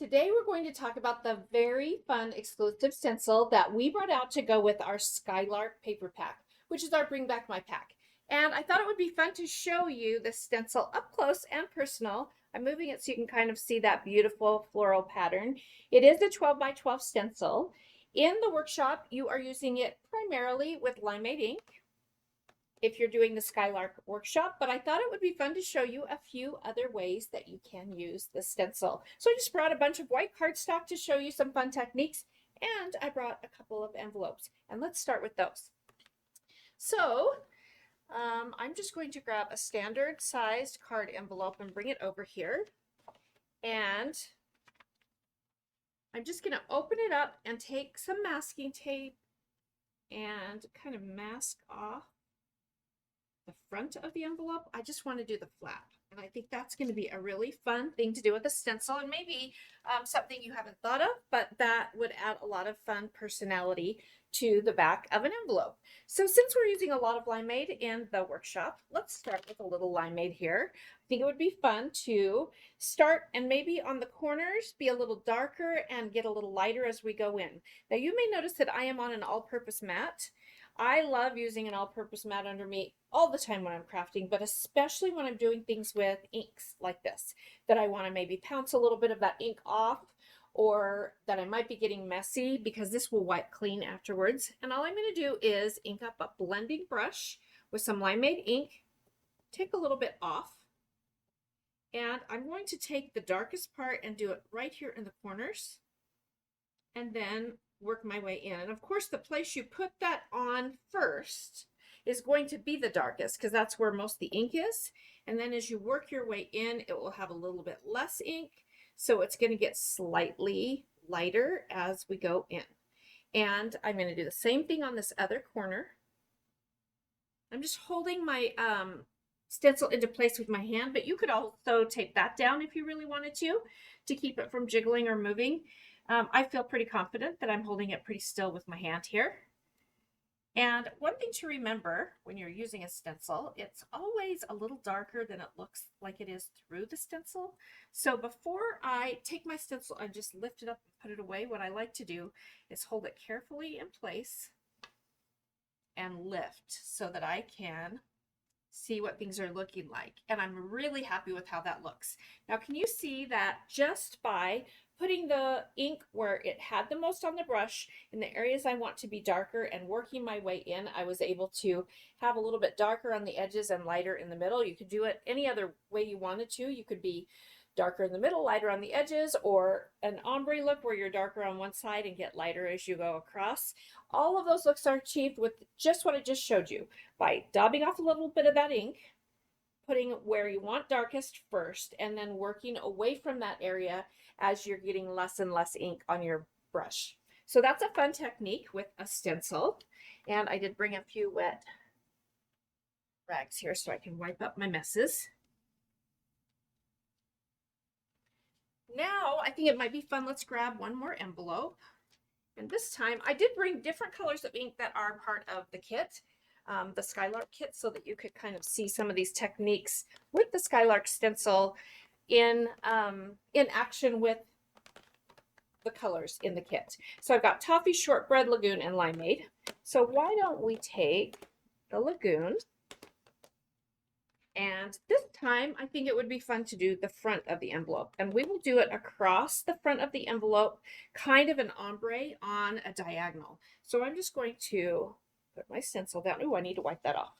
Today we're going to talk about the very fun exclusive stencil that we brought out to go with our Skylark paper pack, which is our Bring Back My pack. And I thought it would be fun to show you the stencil up close and personal. I'm moving it so you can kind of see that beautiful floral pattern. It is a 12 by 12 stencil. In the workshop, you are using it primarily with limeade ink if you're doing the Skylark workshop, but I thought it would be fun to show you a few other ways that you can use the stencil. So I just brought a bunch of white cardstock to show you some fun techniques, and I brought a couple of envelopes, and let's start with those. So I'm just going to grab a standard sized card envelope and bring it over here, and I'm just going to open it up and take some masking tape and kind of mask off the front of the envelope. I just want to do the flap, and I think that's going to be a really fun thing to do with a stencil, and maybe something you haven't thought of, but that would add a lot of fun personality to the back of an envelope. So since we're using a lot of limeade in the workshop, let's start with a little limeade here. I think it would be fun to start and maybe on the corners be a little darker and get a little lighter as we go in. Now you may notice that I am on an all-purpose mat. I love using an all-purpose mat under me all the time when I'm crafting, but especially when I'm doing things with inks like this, that I want to maybe pounce a little bit of that ink off, or that I might be getting messy, because this will wipe clean afterwards. And all I'm going to do is ink up a blending brush with some limeade ink, take a little bit off, and I'm going to take the darkest part and do it right here in the corners, and then work my way in. And of course, the place you put that on first is going to be the darkest, because that's where most of the ink is. And then as you work your way in, it will have a little bit less ink, so it's going to get slightly lighter as we go in. And I'm going to do the same thing on this other corner. I'm just holding my stencil into place with my hand, but you could also tape that down if you really wanted to keep it from jiggling or moving. I feel pretty confident that I'm holding it pretty still with my hand here. And one thing to remember when you're using a stencil, it's always a little darker than it looks like it is through the stencil. So before I take my stencil and just lift it up and put it away, what I like to do is hold it carefully in place and lift so that I can see what things are looking like. And I'm really happy with how that looks. Now, can you see that just by putting the ink where it had the most on the brush in the areas I want to be darker and working my way in, I was able to have a little bit darker on the edges and lighter in the middle. You could do it any other way you wanted to. You could be darker in the middle, lighter on the edges, or an ombre look where you're darker on one side and get lighter as you go across. All of those looks are achieved with just what I just showed you, by daubing off a little bit of that ink, putting where you want darkest first, and then working away from that area as you're getting less and less ink on your brush. So that's a fun technique with a stencil. And I did bring a few wet rags here so I can wipe up my messes. Now I think it might be fun. Let's grab one more envelope. And this time I did bring different colors of ink that are part of the kit, the Skylark kit, so that you could kind of see some of these techniques with the Skylark stencil in action with the colors in the kit. So I've got Toffee, Shortbread, Lagoon, and Limeade. So why don't we take the Lagoon, and this time I think it would be fun to do the front of the envelope, and we will do it across the front of the envelope, kind of an ombre on a diagonal. So I'm just going to put my stencil down. Oh, I need to wipe that off.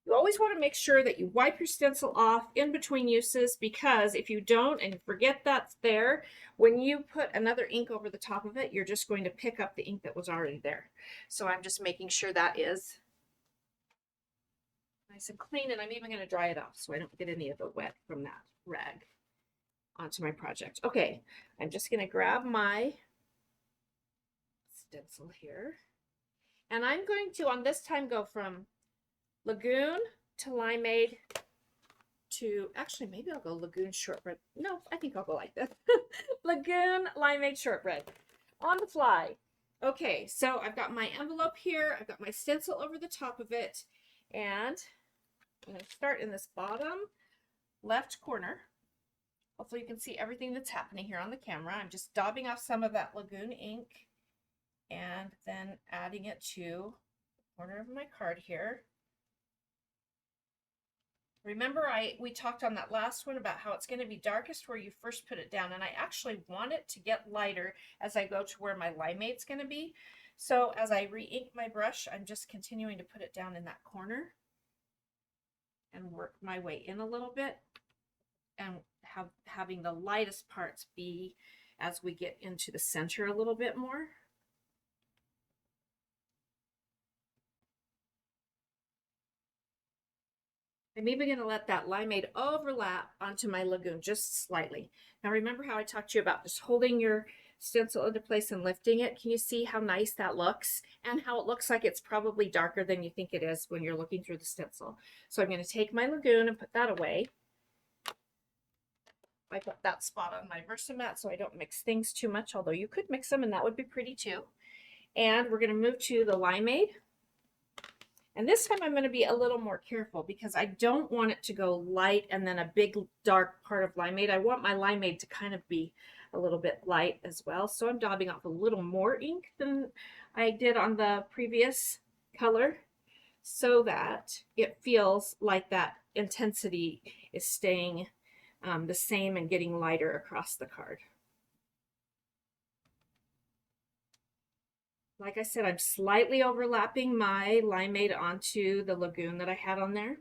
You always want to make sure that you wipe your stencil off in between uses, because if you don't and you forget that's there, when you put another ink over the top of it, you're just going to pick up the ink that was already there. So I'm just making sure that is nice and clean, and I'm even going to dry it off so I don't get any of the wet from that rag onto my project. Okay, I'm just going to grab my stencil here, and I'm going to, on this time, go from Lagoon to Limeade to, actually, maybe I'll go Lagoon Shortbread. No, I think I'll go like this. Lagoon, Limeade, Shortbread on the fly. Okay, so I've got my envelope here. I've got my stencil over the top of it, and I'm going to start in this bottom left corner, Hopefully you can see everything that's happening here on the camera. I'm just daubing off some of that Lagoon ink and then adding it to the corner of my card here. Remember, we talked on that last one about how it's going to be darkest where you first put it down, and I actually want it to get lighter as I go to where my limeade's going to be. So as I re-ink my brush, I'm just continuing to put it down in that corner and work my way in a little bit, and having the lightest parts be as we get into the center a little bit more. I'm even going to let that limeade overlap onto my Lagoon just slightly. Now remember how I talked to you about just holding your stencil into place and lifting it? Can you see how nice that looks and how it looks like it's probably darker than you think it is when you're looking through the stencil? So I'm going to take my Lagoon and put that away. I put that spot on my Versamat so I don't mix things too much, although you could mix them and that would be pretty too. And we're going to move to the limeade. And this time I'm going to be a little more careful because I don't want it to go light and then a big dark part of limeade. I want my limeade to kind of be a little bit light as well. So I'm daubing off a little more ink than I did on the previous color so that it feels like that intensity is staying the same and getting lighter across the card. Like I said, I'm slightly overlapping my limeade onto the Lagoon that I had on there.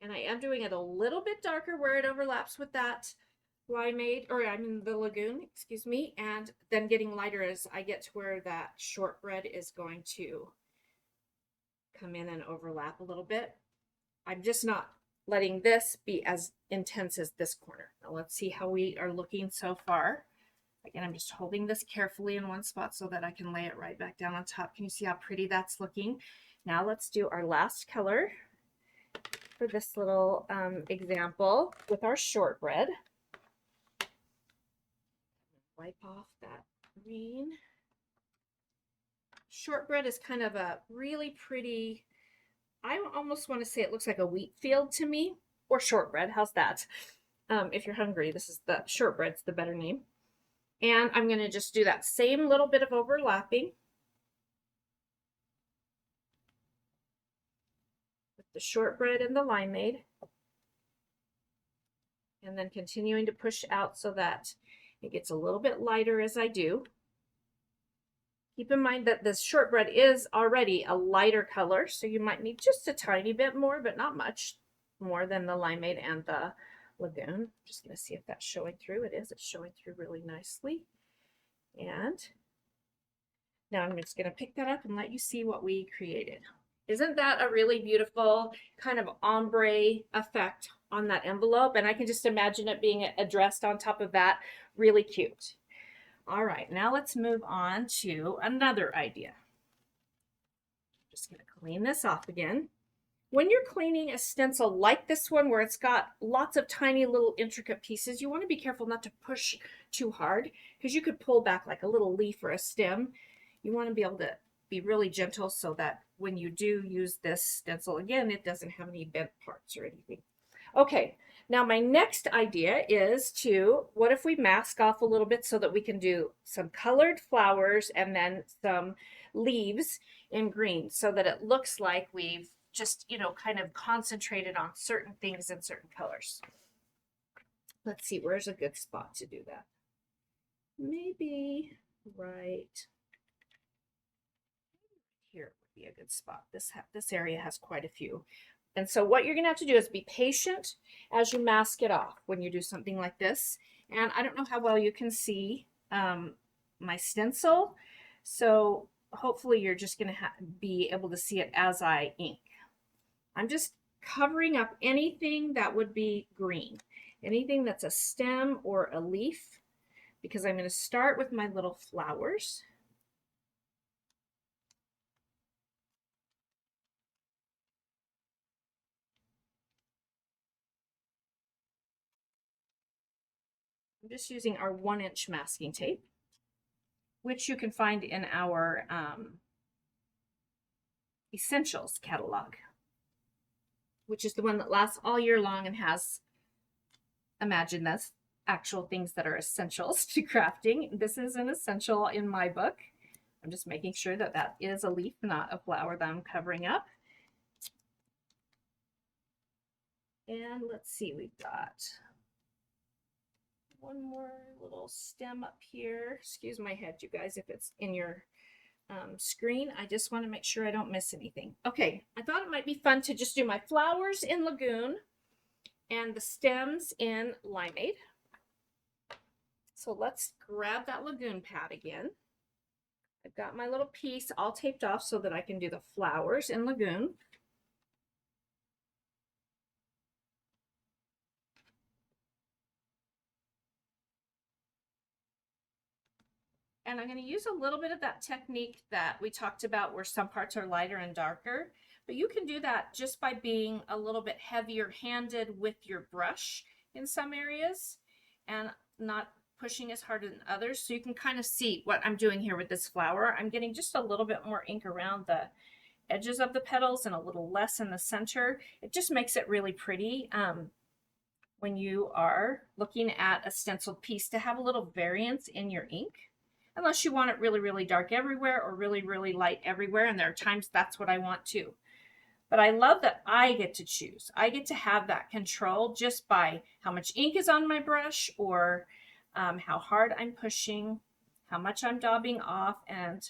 And I am doing it a little bit darker where it overlaps with that limeade, or I mean the Lagoon, excuse me, and then getting lighter as I get to where that shortbread is going to come in and overlap a little bit. I'm just not letting this be as intense as this corner. Now let's see how we are looking so far. Again, I'm just holding this carefully in one spot so that I can lay it right back down on top. Can you see how pretty that's looking? Now let's do our last color for this little example with our shortbread. Wipe off that green. Shortbread is kind of a really pretty, I almost want to say it looks like a wheat field to me, or shortbread. How's that? If you're hungry, this is the shortbread's the better name. And I'm going to just do that same little bit of overlapping with the shortbread and the limeade. And then continuing to push out so that it gets a little bit lighter as I do. Keep in mind that this shortbread is already a lighter color, so you might need just a tiny bit more, but not much more than the limeade and the Lagoon. Just going to see if that's showing through. It is. It's showing through really nicely. And now I'm just going to pick that up and let you see what we created. Isn't that a really beautiful kind of ombre effect on that envelope? And I can just imagine it being addressed on top of that. Really cute. All right, now let's move on to another idea. Just going to clean this off again. When you're cleaning a stencil like this one where it's got lots of tiny little intricate pieces, you want to be careful not to push too hard because you could pull back like a little leaf or a stem. You want to be able to be really gentle so that when you do use this stencil again, it doesn't have any bent parts or anything. Okay, now my next idea is what if we mask off a little bit so that we can do some colored flowers and then some leaves in green so that it looks like we've just, kind of concentrated on certain things in certain colors. Let's see, where's a good spot to do that? Maybe right here would be a good spot. This area has quite a few. And so what you're going to have to do is be patient as you mask it off when you do something like this. And I don't know how well you can see my stencil. So hopefully you're just going to be able to see it as I ink. I'm just covering up anything that would be green, anything that's a stem or a leaf, because I'm going to start with my little flowers. I'm just using our 1-inch masking tape, which you can find in our Essentials catalog, which is the one that lasts all year long and has, imagine that's actual things that are essentials to crafting. This is an essential in my book. I'm just making sure that that is a leaf, not a flower that I'm covering up. And let's see, we've got one more little stem up here. Excuse my head, you guys, if it's in your screen. I just want to make sure I don't miss anything. Okay, I thought it might be fun to just do my flowers in Lagoon and the stems in Limeade. So let's grab that Lagoon pad again. I've got my little piece all taped off so that I can do the flowers in Lagoon. And I'm going to use a little bit of that technique that we talked about where some parts are lighter and darker. But you can do that just by being a little bit heavier handed with your brush in some areas and not pushing as hard in others. So you can kind of see what I'm doing here with this flower. I'm getting just a little bit more ink around the edges of the petals and a little less in the center. It just makes it really pretty when you are looking at a stenciled piece to have a little variance in your ink. Unless you want it really, really dark everywhere or really, really light everywhere. And there are times that's what I want too. But I love that I get to choose. I get to have that control just by how much ink is on my brush or how hard I'm pushing, how much I'm daubing off, and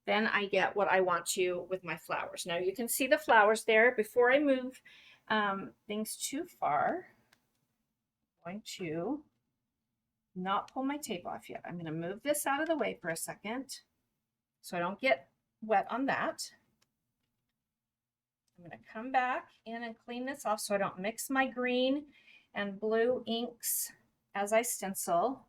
then I get what I want to with my flowers. Now you can see the flowers there. Before I move things too far, I'm going to not pull my tape off yet. I'm going to move this out of the way for a second so I don't get wet on that. I'm going to come back in and clean this off so I don't mix my green and blue inks as I stencil.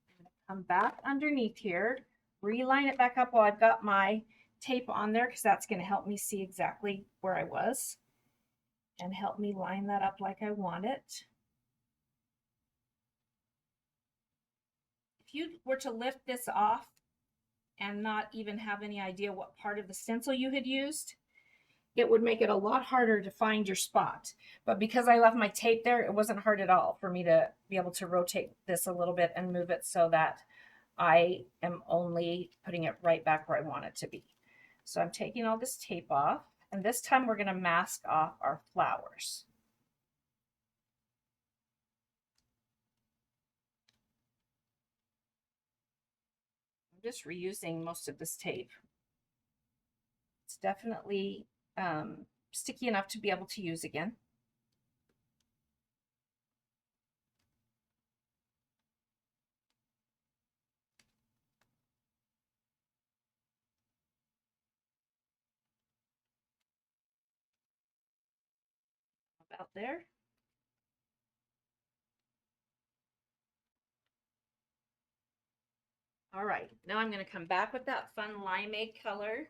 I'm going to come back underneath here, reline it back up while I've got my tape on there because that's going to help me see exactly where I was and help me line that up like I want it. If you were to lift this off and not even have any idea what part of the stencil you had used, it would make it a lot harder to find your spot. But because I left my tape there, it wasn't hard at all for me to be able to rotate this a little bit and move it so that I am only putting it right back where I want it to be. So I'm taking all this tape off, and this time we're going to mask off our flowers. Just reusing most of this tape. It's definitely sticky enough to be able to use again. About there. All right, now I'm going to come back with that fun limeade color.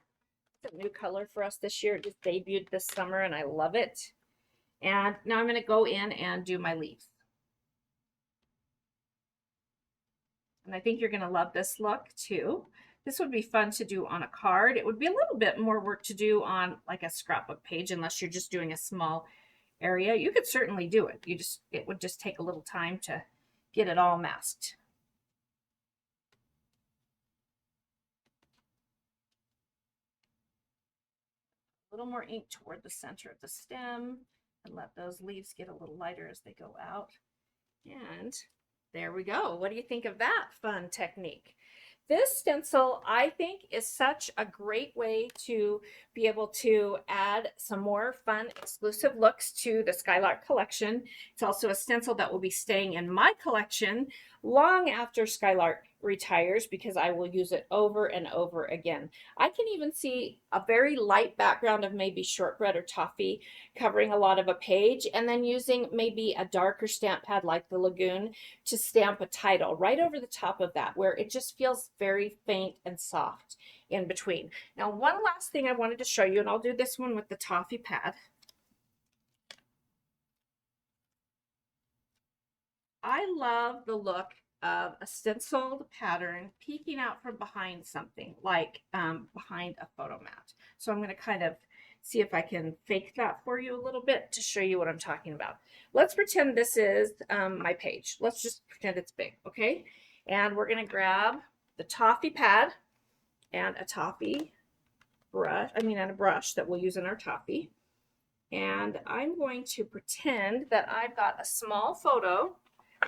It's a new color for us this year. It just debuted this summer and I love it. And now I'm going to go in and do my leaves. And I think you're going to love this look too. This would be fun to do on a card. It would be a little bit more work to do on like a scrapbook page unless you're just doing a small area. You could certainly do it. It would just take a little time to get it all masked. A little more ink toward the center of the stem and let those leaves get a little lighter as they go out. And there we go. What do you think of that fun technique? This stencil, I think, is such a great way to be able to add some more fun exclusive looks to the Skylark collection. It's also a stencil that will be staying in my collection long after Skylark retires because I will use it over and over again. I can even see a very light background of maybe shortbread or toffee covering a lot of a page and then using maybe a darker stamp pad like the Lagoon to stamp a title right over the top of that where it just feels very faint and soft in between. Now, one last thing I wanted to show you, and I'll do this one with the toffee pad. I love the look of a stenciled pattern peeking out from behind something, like behind a photo mat. So I'm going to kind of see if I can fake that for you a little bit to show you what I'm talking about. Let's pretend this is my page. Let's just pretend it's big, okay? And we're going to grab the toffee pad and a toffee brush, and a brush that we'll use in our toffee. And I'm going to pretend that I've got a small photo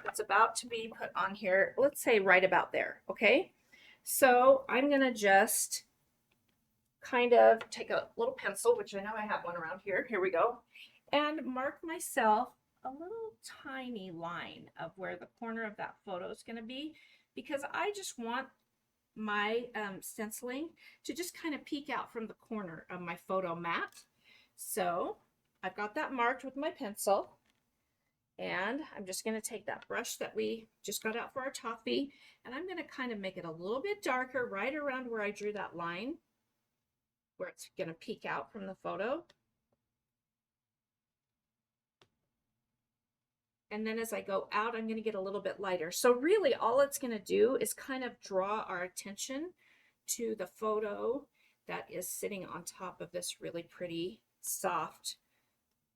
that's about to be put on here, let's say right about there, okay? So I'm going to just kind of take a little pencil, which I know I have one around here. Here we go. And mark myself a little tiny line of where the corner of that photo is going to be, because I just want my stenciling to just kind of peek out from the corner of my photo mat. So I've got that marked with my pencil, and I'm just going to take that brush that we just got out for our toffee, and I'm going to kind of make it a little bit darker right around where I drew that line, where it's going to peek out from the photo. And then as I go out, I'm going to get a little bit lighter. So really all it's going to do is kind of draw our attention to the photo that is sitting on top of this really pretty, soft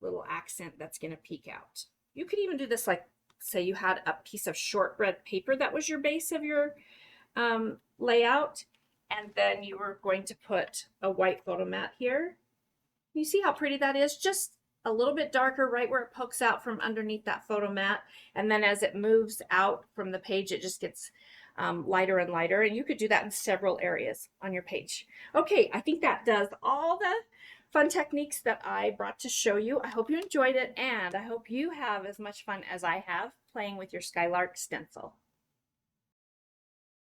little accent that's going to peek out. You could even do this like, say you had a piece of shortbread paper that was your base of your layout, and then you were going to put a white photo mat here. You see how pretty that is? Just a little bit darker right where it pokes out from underneath that photo mat, and then as it moves out from the page, it just gets lighter and lighter, and you could do that in several areas on your page. Okay, I think that does all the fun techniques that I brought to show you. I hope you enjoyed it, and I hope you have as much fun as I have playing with your Skylark stencil.